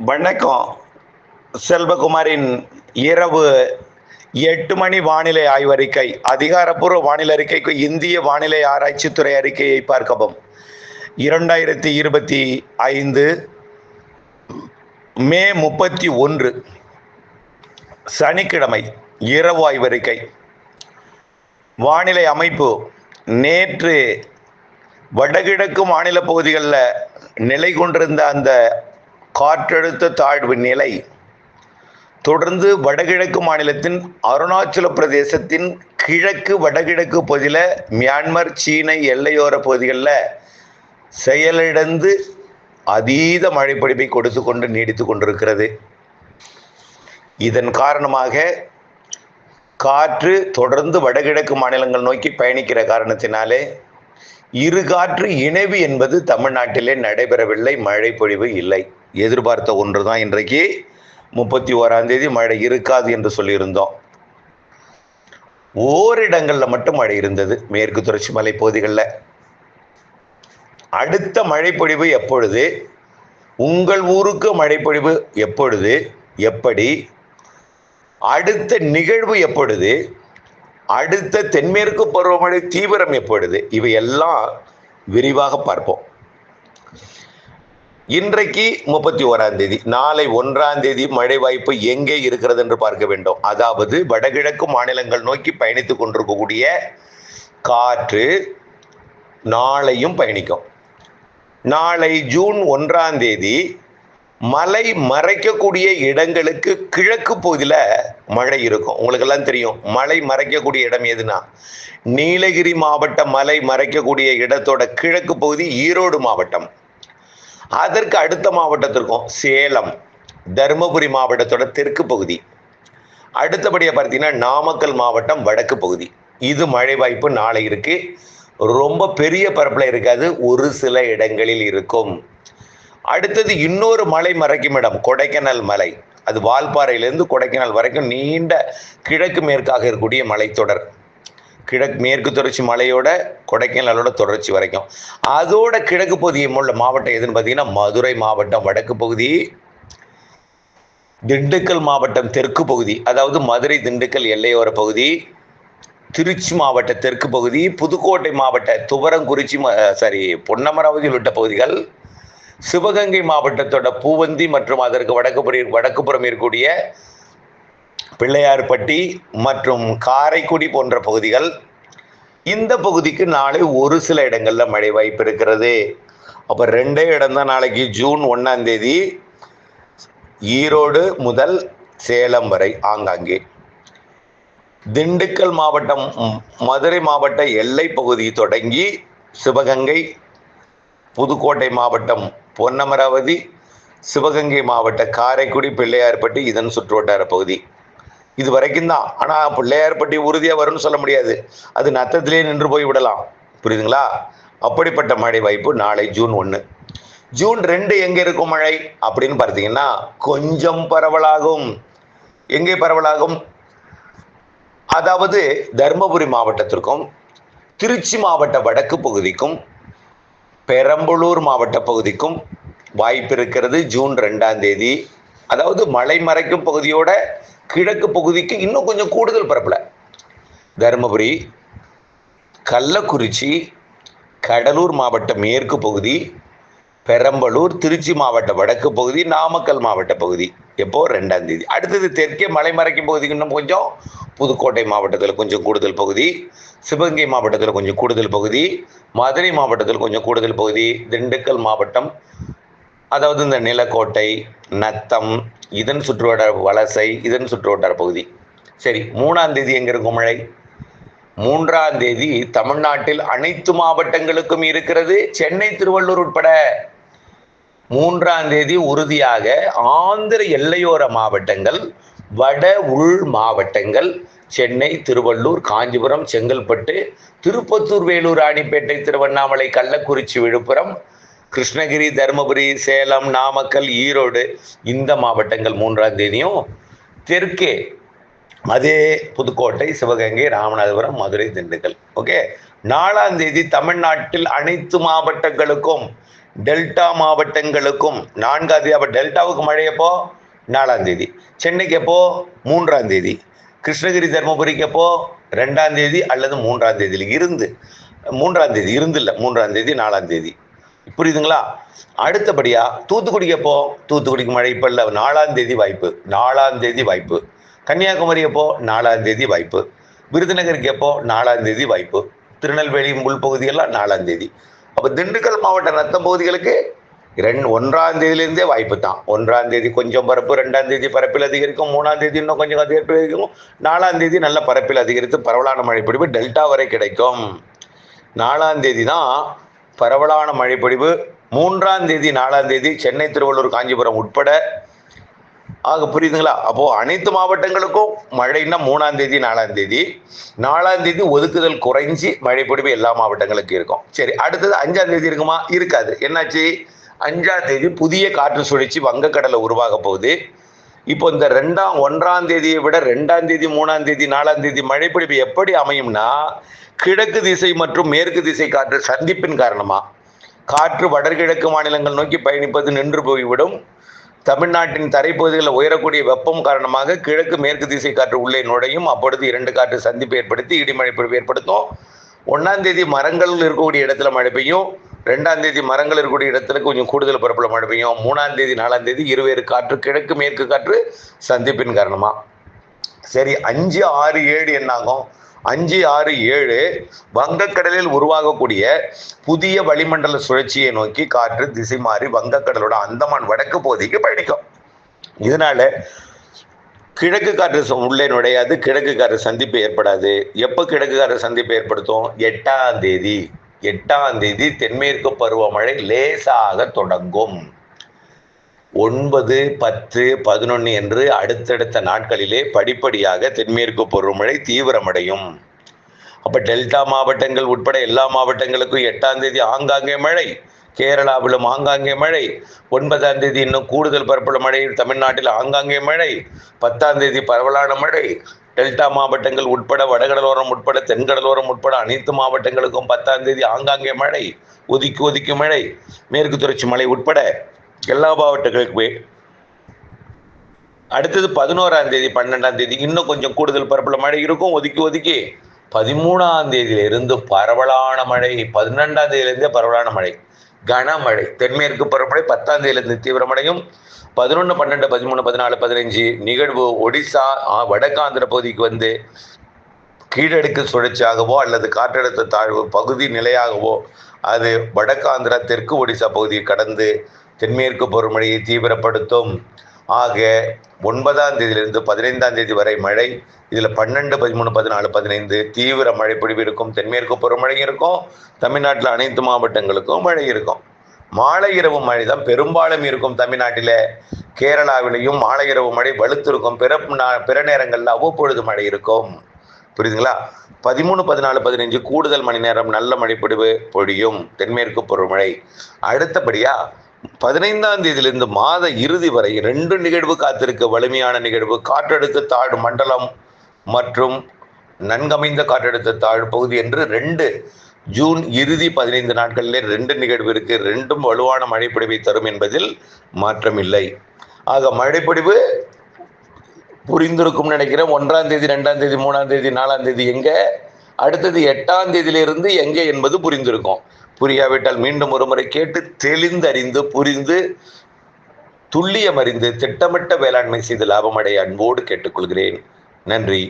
வணக்கம். செல்வகுமாரின் இரவு 8 மணி வானிலை ஆய்வறிக்கை. அதிகாரப்பூர்வ வானிலை அறிக்கைக்கு இந்திய வானிலை ஆராய்ச்சித்துறை அறிக்கையை பார்க்கவும். 2025 மே 31 சனிக்கிழமை இரவு ஆய்வறிக்கை. வானிலை அமைப்பு. நேற்று வடகிழக்கு மாநில பகுதிகளில் நிலை கொண்டிருந்த அந்த காற்றழுத்த தாழ்வு நிலை தொடர்ந்து வடகிழக்கு மாநிலத்தின் அருணாச்சல பிரதேசத்தின் கிழக்கு வடகிழக்கு பகுதியில் மியான்மர் சீன எல்லையோர பகுதிகளில் செயலிழந்து அதீத மழைப்பொழிவை கொடுத்து கொண்டு நீடித்து கொண்டிருக்கிறது. இதன் காரணமாக காற்று தொடர்ந்து வடகிழக்கு மாநிலங்கள் நோக்கி பயணிக்கிற காரணத்தினாலே இரு காற்று இணைவு என்பது தமிழ்நாட்டிலே நடைபெறவில்லை. மழை பொழிவு இல்லை. எதிர்பார்த்த ஒன்று தான். இன்றைக்கு 31 மழை இருக்காது என்று சொல்லியிருந்தோம். ஓரிடங்களில் மட்டும் மழை இருந்தது, மேற்கு தொடர்ச்சி மலை பகுதிகளில். அடுத்த மழைப்பொழிவு எப்பொழுது, உங்கள் ஊருக்கு மழைப்பொழிவு எப்பொழுது, எப்படி, அடுத்த நிகழ்வு எப்பொழுது, அடுத்த தென்மேற்கு பருவமழை தீவிரம் எப்பொழுது, இவையெல்லாம் விரிவாக பார்ப்போம். இன்றைக்கு 31 நாளை 1 மழை வாய்ப்பு எங்கே இருக்கிறது என்று பார்க்க வேண்டும். அதாவது வடகிழக்கு மாநிலங்கள் நோக்கி பயணித்துக் கொண்டிருக்கக்கூடிய காற்று நாளையும் பயணிக்கும். நாளை ஜூன் 1 மலை மறைக்கக்கூடிய இடங்களுக்கு கிழக்கு பகுதியில் மழை இருக்கும். உங்களுக்கு எல்லாம் தெரியும், மலை மறைக்கக்கூடிய இடம் எதுனா நீலகிரி மாவட்டம். மலை மறைக்கக்கூடிய இடத்தோட கிழக்கு பகுதி ஈரோடு மாவட்டம். அதற்கு அடுத்த மாவட்டத்திற்கும் சேலம், தருமபுரி மாவட்டத்தோட தெற்கு பகுதி. அடுத்தபடியாக பார்த்தீங்கன்னா நாமக்கல் மாவட்டம் வடக்கு பகுதி. இது மழை வாய்ப்பு நாளை இருக்கு. ரொம்ப பெரிய பரப்பில் இருக்காது, ஒரு சில இடங்களில் இருக்கும். அடுத்தது இன்னொரு மலை மறைக்கும் இடம் கொடைக்கானல் மலை. அது வால்பாறையிலிருந்து கொடைக்கானல் வரைக்கும் நீண்ட கிழக்கு மேற்காக இருக்கக்கூடிய மலைத்தொடர். கிழக்கு மேற்கு தொடர்ச்சி மலையோட கொடைக்கானலோட தொடர்ச்சி வரைக்கும். அதோட கிழக்கு பகுதியை உள்ள மாவட்டம் எதுன்னு பார்த்தீங்கன்னா மதுரை மாவட்டம் வடக்கு பகுதி, திண்டுக்கல் மாவட்டம் தெற்கு பகுதி, அதாவது மதுரை திண்டுக்கல் எல்லையோர பகுதி, திருச்சி மாவட்ட தெற்கு பகுதி, புதுக்கோட்டை மாவட்ட துவரங்குறிச்சி பொன்னமராவதி உள்ளிட்ட பகுதிகள், சிவகங்கை மாவட்டத்தோட பூவந்தி மற்றும் அதற்கு வடக்குப்புறம் இருக்கக்கூடிய பிள்ளையார்பட்டி மற்றும் காரைக்குடி போன்ற பகுதிகள். இந்த பகுதிக்கு நாளை ஒரு சில இடங்கள்ல மழை வாய்ப்பு இருக்கிறது. அப்ப 2 இடம் தான் நாளைக்கு. ஜூன் 1 ஈரோடு முதல் சேலம் வரை ஆங்காங்கே, திண்டுக்கல் மாவட்டம் மதுரை மாவட்ட எல்லை பகுதி தொடங்கி சிவகங்கை, புதுக்கோட்டை மாவட்டம் பொன்னமராவதி, சிவகங்கை மாவட்ட காரைக்குடி, பிள்ளையார்பட்டி, இதன் சுற்றுவட்டார பகுதி. இது வரைக்கும் தான். ஆனால் பிள்ளையார்பட்டி உறுதியாக வரும்னு சொல்ல முடியாது, அது நத்தத்திலே நின்று போய் விடலாம். புரியுதுங்களா? அப்படிப்பட்ட மழை வாய்ப்பு நாளை ஜூன் 1. ஜூன் 2 எங்கே இருக்கும் மழை அப்படின்னு பார்த்தீங்கன்னா கொஞ்சம் பரவலாகும். எங்கே பரவலாகும்? அதாவது தருமபுரி மாவட்டத்திற்கும் திருச்சி மாவட்ட வடக்கு பகுதிக்கும் பெரம்பலூர் மாவட்ட பகுதிக்கும் வாய்ப்பு இருக்கிறது ஜூன் 2. அதாவது மலை மறைக்கும் பகுதியோட கிழக்கு பகுதிக்கு இன்னும் கொஞ்சம் கூடுதல் பரப்பல. தருமபுரி, கள்ளக்குறிச்சி, கடலூர் மாவட்ட மேற்கு பகுதி, பெரம்பலூர், திருச்சி மாவட்ட வடக்கு பகுதி, நாமக்கல் மாவட்ட பகுதி. எப்போ 2. அடுத்தது தெற்கே மலை மறைக்கும் பகுதிக்கு இன்னும் கொஞ்சம், புதுக்கோட்டை மாவட்டத்தில் கொஞ்சம் கூடுதல் பகுதி, சிவகங்கை மாவட்டத்தில் கொஞ்சம் கூடுதல் பகுதி, மதுரை மாவட்டத்தில் கொஞ்சம் கூடுதல் பகுதி, திண்டுக்கல் மாவட்டம், அதாவது இந்த நிலக்கோட்டை, நத்தம், இதன் சுற்றுவட்டார வலசை, இதன் சுற்றுவட்டார பகுதி. சரி, 3 எங்க இருக்கும் மழை? 3 தமிழ்நாட்டில் அனைத்து மாவட்டங்களுக்கும் இருக்கிறது, சென்னை, திருவள்ளூர் உட்பட. 3 உறுதியாக ஆந்திர எல்லையோர மாவட்டங்கள், வட உள் மாவட்டங்கள், சென்னை, திருவள்ளூர், காஞ்சிபுரம், செங்கல்பட்டு, திருப்பத்தூர், வேலூர், ராணிப்பேட்டை, திருவண்ணாமலை, கள்ளக்குறிச்சி, விழுப்புரம், கிருஷ்ணகிரி, தருமபுரி, சேலம், நாமக்கல், ஈரோடு, இந்த மாவட்டங்கள் 3 தெற்கே அதே புதுக்கோட்டை, சிவகங்கை, ராமநாதபுரம், மதுரை, திண்டுக்கல். ஓகே. 4 தமிழ்நாட்டில் அனைத்து மாவட்டங்களுக்கும் டெல்டா மாவட்டங்களுக்கும் 4ஆம் தேதி. அப்போ டெல்டாவுக்கு மழை எப்போ? 4ஆம் தேதி. சென்னைக்கு எப்போ? 3ஆம் தேதி. கிருஷ்ணகிரி தருமபுரிக்கு எப்போ? 2ஆம் தேதி அல்லது 3ஆம் தேதியில் இருந்து. 3ஆம் தேதி இருந்து இல்லை, 3ஆம் தேதி 4ஆம் தேதி. புரியுதுங்களா? அடுத்தபடியா தூத்துக்குடிக்கு எப்போ? தூத்துக்குடிக்கு மழை இப்போ இல்லை, 4ஆம் தேதி வாய்ப்பு. 4ஆம் தேதி வாய்ப்பு. கன்னியாகுமரி எப்போ? 4ஆம் தேதி வாய்ப்பு. விருதுநகருக்கு எப்போ? 4ஆம் தேதி வாய்ப்பு. திருநெல்வேலி உள்பகுதியெல்லாம் 4ஆம் தேதி. அப்போ திண்டுக்கல் மாவட்ட நத்த பகுதிகளுக்கு 1ஆம் தேதியிலிருந்தே வாய்ப்பு தான். 1ஆம் தேதி கொஞ்சம் பரப்பு, 2ஆம் தேதி பரப்பில் அதிகரிக்கும், 3ஆம் தேதி இன்னும் கொஞ்சம் அதிகரிக்கும், 4ஆம் தேதி நல்ல பரப்பில் அதிகரித்து பரவலான மழைப்பொழிவு டெல்டா வரை கிடைக்கும். 4ஆம் தேதி தான் பரவலான மழைப்பொழிவு. 3ஆம் தேதி 4ஆம் தேதி சென்னை, திருவள்ளூர், காஞ்சிபுரம் உட்பட. ஆக புரியுதுங்களா? அப்போ அனைத்து மாவட்டங்களுக்கும் மழைன்னா 3ஆம் தேதி 4ஆம் தேதி. 4ஆம் தேதி ஒதுக்குதல் குறைஞ்சி மழைப்பொழிவு எல்லா மாவட்டங்களுக்கும் இருக்கும். சரி, அடுத்தது 5ஆம் தேதி இருக்குமா? இருக்காது. என்னாச்சு? 5ஆம் தேதி புதிய காற்று சுழற்சி வங்கக்கடலை உருவாக போகுது. இப்போ இந்த 1ஆம் தேதியை விட 2ஆம் தேதி, 3ஆம் தேதி, 4ஆம் தேதி மழைப்பொழிவு எப்படி அமையும்னா, கிழக்கு திசை மற்றும் மேற்கு திசை காற்று சந்திப்பின் காரணமா காற்று வடகிழக்கு மாநிலங்கள் நோக்கி பயணிப்பது நின்று போய்விடும். தமிழ்நாட்டின் தரைப்பகுதிகளில் உயரக்கூடிய வெப்பம் காரணமாக கிழக்கு மேற்கு திசை காற்று உள்ளே நுழையும். அப்பொழுது 2 காற்று சந்திப்பு ஏற்படுத்தி இடிமழை பொழிவு ஏற்படுத்தும். 1ஆம் தேதி மரங்கள் இருக்கக்கூடிய இடத்துல மழை பெய்யும். 2ஆம் தேதி மரங்கள் இருக்கக்கூடிய இடத்துல கொஞ்சம் கூடுதல் பரப்புல மழை பெய்யும். 3ஆம் தேதி 4ஆம் தேதி இருவேறு காற்று, கிழக்கு மேற்கு காற்று சந்திப்பின் காரணமா. சரி, 5, 6, 7 என்னாகும்? 5, 6, 7 வங்கக்கடலில் உருவாகக்கூடிய புதிய வளிமண்டல சுழற்சியை நோக்கி காற்று திசை மாறி வங்கக்கடலோட அந்தமான் வடக்கு பகுதிக்கு பயணிக்கும். இதனால கிழக்கு காற்று உள்ளே நுழையாது, கிழக்கு காற்று சந்திப்பு ஏற்படாது. எப்போ கிழக்கு காற்று சந்திப்பு ஏற்படுத்தும்? 8ஆம் தேதி. 8ஆம் தேதி தென்மேற்கு பருவமழை லேசாக தொடங்கும். 9, 10, 11 என்று அடுத்தடுத்த நாட்களிலே படிப்படியாக தென்மேற்கு பருவமழை தீவிரமடையும். அப்ப டெல்டா மாவட்டங்கள் உட்பட எல்லா மாவட்டங்களுக்கும் 8ஆம் தேதி ஆங்காங்கே மழை, கேரளாவிலும் ஆங்காங்கே மழை. 9ஆம் தேதி இன்னும் கூடுதல் பரப்புள்ள மழை, தமிழ்நாட்டில் ஆங்காங்கே மழை. 10ஆம் தேதி பரவலான மழை. டெல்டா மாவட்டங்கள் உட்பட வடகடலோரம் உட்பட தென்கடலோரம் உட்பட அனைத்து மாவட்டங்களுக்கும் 10ஆம் தேதி ஆங்காங்கே மழை, ஒதுக்கி மழை. மேற்கு தொடர்ச்சி மலை உட்பட எல்லா மாவட்டங்களுக்குமே. அடுத்தது 11ஆம் தேதி 12ஆம் தேதி இன்னும் கொஞ்சம் கூடுதல் பரப்புல மழை இருக்கும், ஒதுக்கி. 13ஆம் தேதியிலிருந்து பரவலான மழை, 12ஆம் தேதியிலிருந்தே பரவலான மழை, கனமழை. தென்மேற்கு பருவமழை 10ஆம் தேதியிலிருந்து தீவிரமடையும். 11, 12, 13, 14, 15 நிகழ்வு ஒடிசா வடக்காந்திர பகுதிக்கு வந்து கீழடுக்கு சுழற்சியாகவோ அல்லது காற்றழுத்த தாழ்வு பகுதி நிலையாகவோ அது வடக்காந்திரா தெற்கு ஒடிசா பகுதியை கடந்து தென்மேற்கு பருவமழையை தீவிரப்படுத்தும். ஆக 9ஆம் தேதியிலிருந்து 15ஆம் தேதி வரை மழை. இதில் 12, 13, 14, 15 தீவிர மழை பொழிவு இருக்கும். தென்மேற்கு பருவமழை இருக்கும். தமிழ்நாட்டில் அனைத்து மாவட்டங்களுக்கும் மழை இருக்கும். மாலை இரவு மழை தான் பெரும்பாலும் இருக்கும். தமிழ்நாட்டில் கேரளாவிலையும் மாலை இரவு மழை வலுத்திருக்கும். பிற நேரங்களில் அவ்வப்பொழுது மழை இருக்கும். புரியுதுங்களா? 13, 14, 15 கூடுதல் மணி நேரம் நல்ல மழை பொழியும் தென்மேற்கு பருவமழை. அடுத்தபடியா 15ஆம் தேதியிலிருந்து மாத இறுதி வரை 2 நிகழ்வு காத்திருக்க. வலிமையான நிகழ்வு காற்றழுத்த தாழ்வு மண்டலம் மற்றும் நன்கமைந்த காற்றழுத்த தாழ்வு பகுதி என்று 2 ஜூன் இறுதி 15 நாட்களிலே 2 நிகழ்வு இருக்கு. 2ம் வலுவான மழைப்பொழிவை தரும் என்பதில் மாற்றமில்லை. ஆக மழைப்பொழிவு புரிந்திருக்கும் நினைக்கிறேன். 1ஆம் தேதி, 2ஆம் தேதி, 3ஆம் தேதி, 4ஆம் தேதி எங்க, அடுத்தது 8ஆம் தேதியிலிருந்து எங்கே என்பது புரிந்திருக்கும். புரியாவிட்டால் மீண்டும் ஒரு முறை கேட்டு தெளிந்தறிந்து புரிந்து துல்லியம் அறிந்து திட்டமிட்ட வேளாண்மை செய்து லாபமடைய அன்போடு கேட்டுக்கொள்கிறேன். நன்றி.